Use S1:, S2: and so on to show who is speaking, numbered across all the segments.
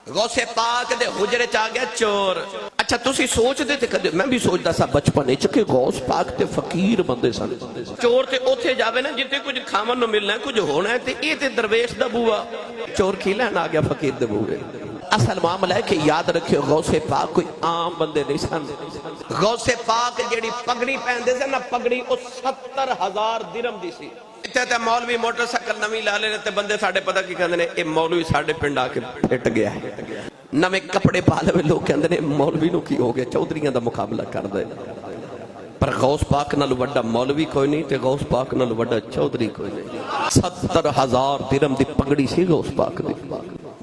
S1: غوث پاک دے حجرے چاہ گیا چور. اچھا تسی سوچ دے تے کدے میں بھی سوچدا سا بچپن وچ کہ غوث پاک تے فقیر بندے سن. چور تے اوتھے جاوے نا جتے کچھ کھاون نوں ملنا ہے کچھ ہونا ہے تے اے تے درویش دا بوا چور کی لین آ گیا فقیر دے بوئے. اصل معاملہ ہے کہ یاد رکھے غوث پاک کوئی عام بندے نہیں سن. غوث پاک جیڑی پگڑی پہندے سے نا پگڑی او 70,000 درہم دی سی. تے مولوی موٹر سائیکل نویں لا لے تے بندے ساڈے پتہ کی کہندے نے اے مولوی ساڈے پنڈ آ کے پھٹ گیا ہے. نویں کپڑے پا لے لوگ کہندے نے مولوی نو کی ہو گیا چودھریاں دا مقابلہ کر دے. پر غوث پاک نال وڈا مولوی کوئی نہیں تے غوث پاک نال وڈا چودھری کوئی نہیں. 70,000 درہم دی پگڑی سی غوث پاک دی.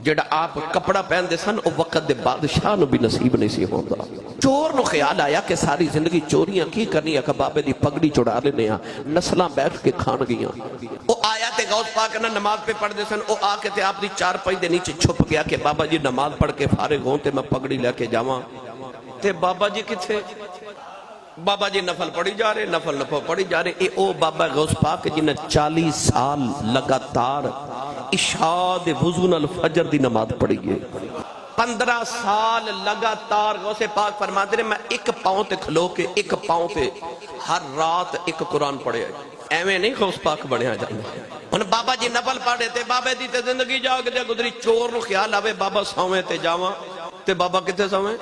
S1: جڑا آپ کپڑا پہن دے سن او وقت دے بادشاہ نو بھی نصیب نہیں سی ہوندا. چور نو خیال آیا کہ ساری زندگی چوریاں کی کرنی ہے کہ بابے دی پگڑی چڑھا لینے ہاں نسلاں بیٹھ کے کھان گیاں. او آیا تے غوث پاک نہ نماز پہ پڑھ دے سن. او آ کے تے آپ دی چار پائی دے نیچے چھپ گیا کہ بابا جی نماز پڑھ کے فارغ ہوں تے میں پگڑی لے کے جاواں. تے بابا جی کتھے؟ بابا جی نفل پڑھی جا رہے نفل پڑھی جا رہے. اے او بابا غوث پاک جنہیں 40 سال لگاتار عشاء دے وضو نال فجر دی نماز پڑھی گئے. 15 سال لگاتار غوث پاک فرماتے ہیں میں ایک پاؤں تے کھلو کے ایک پاؤں تے ہر رات ایک قرآن پڑھے. ایویں نہیں غوث پاک بڑھیا جائیں. ان بابا جی نفل پڑھے تے بابے دی تے زندگی جاگ دے گزری. چور نو خیال آوے بابا سویں تے جاواں تے بابا کتے سویں.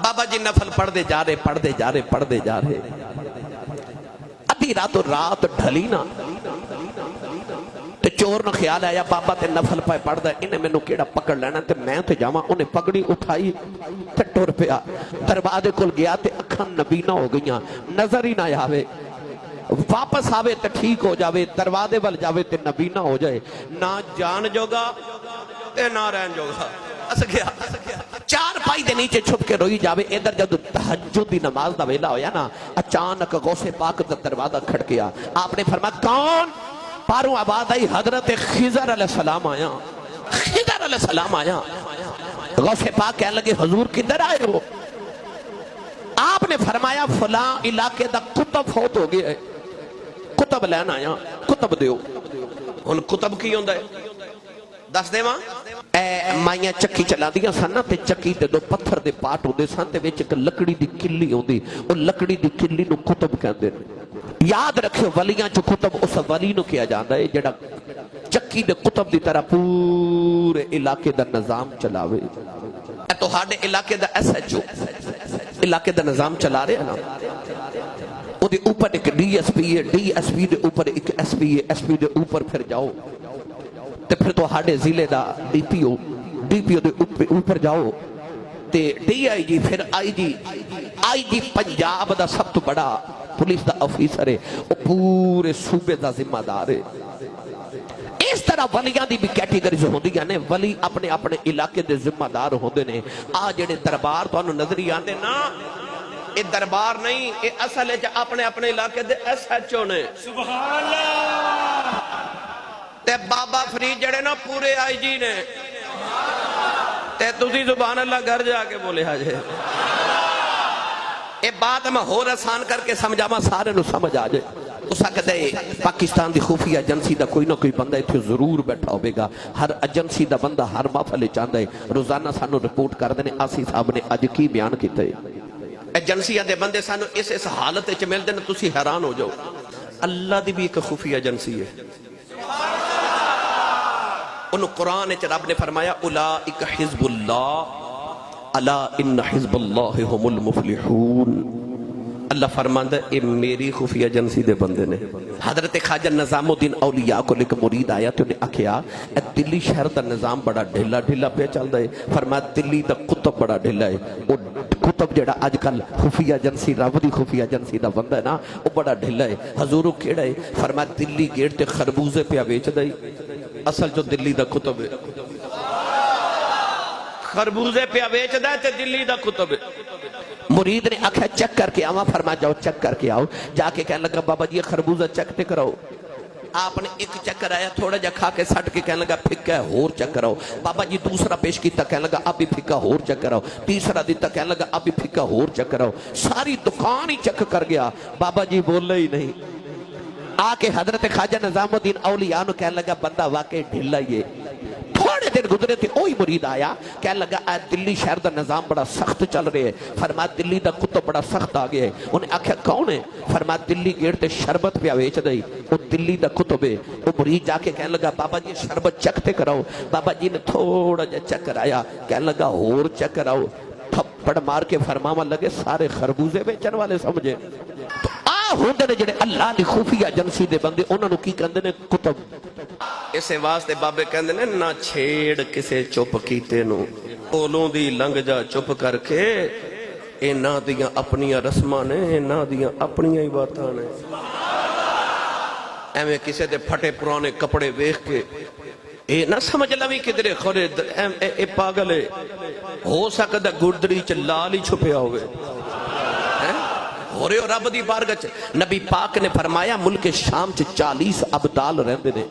S1: بابا جی نفل پڑھ دے جا رہے. ادھی رات ڈھلی نا تے چور نو خیال آیا بابا تے نفل پائے پڑھ دا انہیں میں نو کیڑا پکڑ لینا تے میں تے جاواں. انہیں پگڑی اٹھائی تے ٹر پیا. دروازے کول گیا تے اکھاں نبینا ہو گئیاں نظر ہی نہ آوے. واپس آوے تے ٹھیک ہو جاوے دروازے وال جاوے تے نبینا ہو جائے. نہ جان جوگا تے نہ رہن جوگا. اس گیا چار پائی دے نیچے چھپ کے روئی جاوے. ادھر جب تہجد دی نماز دا ویلا ہویا نا اچانک غوث پاک دا دروازہ کھڑکیا. آپ نے فرمایا کون؟ پاروں آواز آئی حضرت خضر علیہ السلام آیا. خضر علیہ السلام آیا. غوث پاک کہنے لگے حضور کدھر آئے ہو؟ آپ نے فرمایا فلاں علاقے دا کتب فوت ہو گیا ہے کتب لینا آیا. کتب دیو. ان کتب کی ہوندہ ہے دس دے ماں مائیاں چکی چلا دیا سن تے چکی تے دو پتھر دے پاٹ ہوندے سن تے وچ ایک لکڑی دی کلی ہوندی. او لکڑی دی کلی نو کتب کہندے نے. یاد رکھو ولیاں چ کتب اس ولی نو کیا جاندا ہے جڑا چکی دے کتب دی طرح پورے علاقے دا نظام چلاوے. اے تہاڈے علاقے دا ایس ایچ او علاقے دا نظام چلا رہے ہیں نا. او دے اوپر ایک ڈی ایس پی ہے. ڈی ایس پی دے اوپر ایک ایس پی ہے. ایس پی دے اوپر پھر جاؤ تے پھر تو ہاڑے ضلع دا ڈی پی او دے اوپر جاؤ تے ڈی آئی جی پھر آئی جی پنجاب دا سب تو بڑا پولیس دا افیسر ہے. وہ پورے صوبے دا ذمہ دار ہے. اس طرح ولیاں دی بھی کیٹیگریز ہوندی نے. ولی اپنے اپنے علاقے دے ذمہ دار ہوندے نے. آ جڑے دربار تانوں نظری آندے نا اے دربار نہیں اے اصل وچ اپنے اپنے علاقے دے ایس ایچ او نے. سبحان اللہ. تے بابا فرید جڑے نا پورے آئی جی نے. تے تسی سبحان اللہ گھر جا کے بولے آجے. اے بات میں ہور آسان کر کے سمجھاواں سارے نو سمجھ آ جائے. اس وقت پاکستان دی خفیہ ایجنسی دا کوئی نہ کوئی بندہ اتھے ضرور بیٹھا ہوئے گا. ہر ایجنسی دا بندہ ہر محفل چاہتا ہے. روزانہ سانو رپورٹ کر دینے آسی صاحب نے اج کی بیان کیتا ہے. ایجنسیاں دے بندے سانو اس حالت وچ مل دین تسی حیران ہو جاؤ. اللہ دی بھی ایک خفیہ ایجنسی ہے. انہوں قرآن وچ رب نے فرمایا اولئک حزب اللہ الا ان حزب اللہ هم المفلحون. اللہ فرماندا ہے اے میری خفیہ ایجنسی دے بندے نے. حضرت خواجہ نظام الدین اولیاء کو ایک مرید آیا تو انہیں آکھیا اے دلی شہر دا نظام بڑا ڈھیلا پہ چلدا ہے. فرمایا دلی دا کتب بڑا ڈھیلا ہے. او کتب جڑا اج کل خفیہ ایجنسی رب دی خفیہ ایجنسی دا بندہ ہے نا او بڑا ڈھیلا ہے. حضور کیڑا ہے؟ فرمایا دلی گیٹ تے خربوزے پہ ویچدا ہے. اصل جو دلی دا کتب ہے خربوزے پہ ویچدا ہے تے دلی دا کتب ہے. مرید نے آکھا چیک کر کے آواں. فرمایا جاؤ چیک کر کے آؤ. جا کے کہنے لگا بابا جی خربوزہ چیک تے کراؤ. آپ نے ایک چیک کرایا تھوڑا جا کھا کے سٹ کے کہنے لگا پھکا ہے اور چیک کراؤ. بابا جی دوسرا پیش کیتا کہنے لگا اب بھی پھکا اور چیک کراؤ. تیسرا دیتا کہنے لگا اب بھی پھکا اور چیک کراؤ. ساری دکان ہی چیک کر گیا. بابا جی بولے ہی نہیں. آ کے حضرت خواجہ نظام الدین اولیاء نو کہنے لگا بندہ واقعی ڈھلا ہی ہے. تھوڑے دن گزرے تھے وہی مرید آیا کہنے لگا اے دلی شہر دا نظام بڑا سخت چل رہے ہے فرمایا دلی دا کتب بڑا سخت آ گیا ہے انہیں آکھیا کون ہے فرمایا دلی گیٹ تے شربت پہ ویچ دئی وہ دلی دا کتب ہے وہ مرید جا کے کہنے لگا بابا جی شربت چکتے کراؤ بابا جی نے تھوڑا جا چکر آیا کہنے لگا اور چکر آؤ تھپڑ مار کے فرماوا لگے سارے خربوزے بیچن والے سمجھے تو ہوندے نے جڑے اللہ دی خفیہ ایجنسی دے بندے انہاں نو کی کہندے نے کتب اسے واسطے بابے کہندے نے نہ چھیڑ کسے چپ کیتے نو کولوں دی لنگ جا چپ کر کے انہاں دیاں اپنیاں رسماں نے انہاں دیاں اپنیاں ہی باتاں نے ایویں کسے دے پھٹے پرانے کپڑے ویکھ کے اے نہ سمجھ لوی کدھرے خورے اے پاگل ہے ہو سکدا گردڑی چ لال ہی چھپیا ہوئے ہو رہے ہو رب دی بارگاہ نبی پاک نے فرمایا ملک شام چ 40 ابدال رہندے نے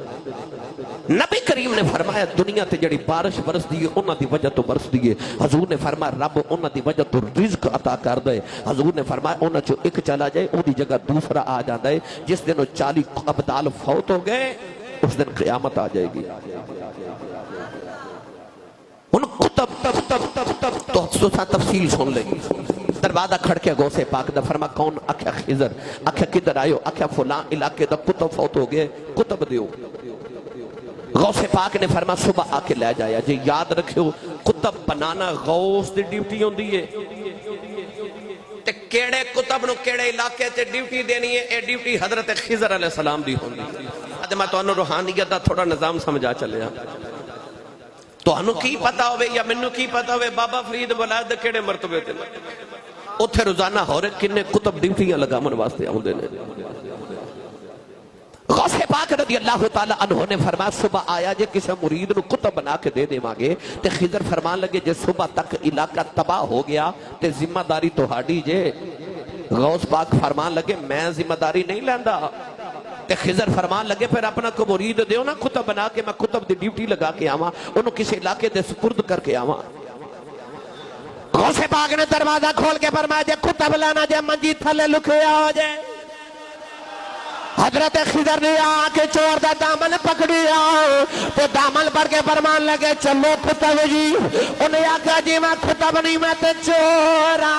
S1: نبی کریم نے فرمایا دنیا تے جڑی بارش برس دی ہے انہاں دی وجہ تو برس دی ہے حضور نے فرمایا رب انہاں دی وجہ تو رزق عطا کر دے حضور نے فرمایا انہاں چوں ایک چلا جائے اون دی جگہ دوسرا آ جاندا ہے جس دن 40 ابدال فوت ہو گئے اس دن قیامت آ جائے گی ان کتب تو تفصیل سن لیں دروازہ کھڑ کے غوث پاک دا فرما کون آکھیا خضر آکھیا کدھر آئے ہو آکھیا فلان علاقے دا کتب فوت ہو گئے کتب دیو غوث پاک نے فرما صبح آ کے لے جایا جی یاد رکھو کتب بنانا غوث دی ڈیوٹی ہوندی ہے تے کیڑے کتب نو کیڑے علاقے تے ڈیوٹی دینی ہے اے ڈیوٹی حضرت خضر علیہ السلام دی ہوندی ہے میں تو انہوں روحانیت دا تھوڑا نظام سمجھا چلیا تو انہوں کی پتا ہوئے یا منوں کی پتا ہوئے بابا فرید ولاد کیڑے مرتبے تے اتھے روزانہ ہو رہے کنے کتب ڈیوٹیاں لگا من واسطے آؤں دینے غوث پاک رضی اللہ تعالیٰ عنہ نے فرمایا صبح آیا جے کسے مرید نو کتب بنا کے دے دے مانگے تے خضر فرمان لگے جے صبح تک علاقہ تباہ ہو گیا تے ذمہ داری تو ہاڑی جے غوث پاک فرمان لگے میں ذمہ داری نہیں لیندہ تے خضر فرمان لگے پھر اپنا کو مرید دیو نا کتب بنا کے میں کتب دی ڈیوٹی لگا کے آواں انہوں کسی علاقے دے سپرد کر کے آواں غوث پاک نے دروازہ کھول کے فرمایا جے کتب لانا جے منجی تھلے لکھے آ جائے حضرت خضر نے آکے چور دا دامن پکڑی آؤ تو دامن پر کے فرمان لگے چلو کتب جی انہیں آکھا جی میں کتب نہیں میں تے چورا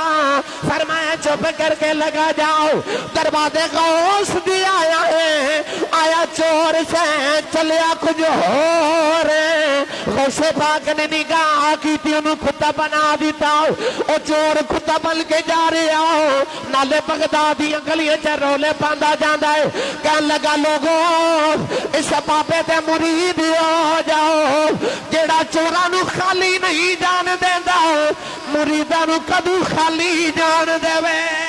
S1: فرمایا چپ کر کے لگا جاؤ دروازے غوث دی آیا ہے آیا چور سے چلیا کچھ ہو رہے غوث پاک نے نگاہ کی تھی انہوں کتب بنا دیتا او چور کتب بل کے جا رہے آؤ نالے بغدادی انگلیاں چا رولے باندھا جاندہ ہے کہنے لگا لوگوں اس پاپے تے مرید ہو جاؤ جیڑا چورانو خالی نہیں جان دیندہ مریدانو کدو خالی جان دے وے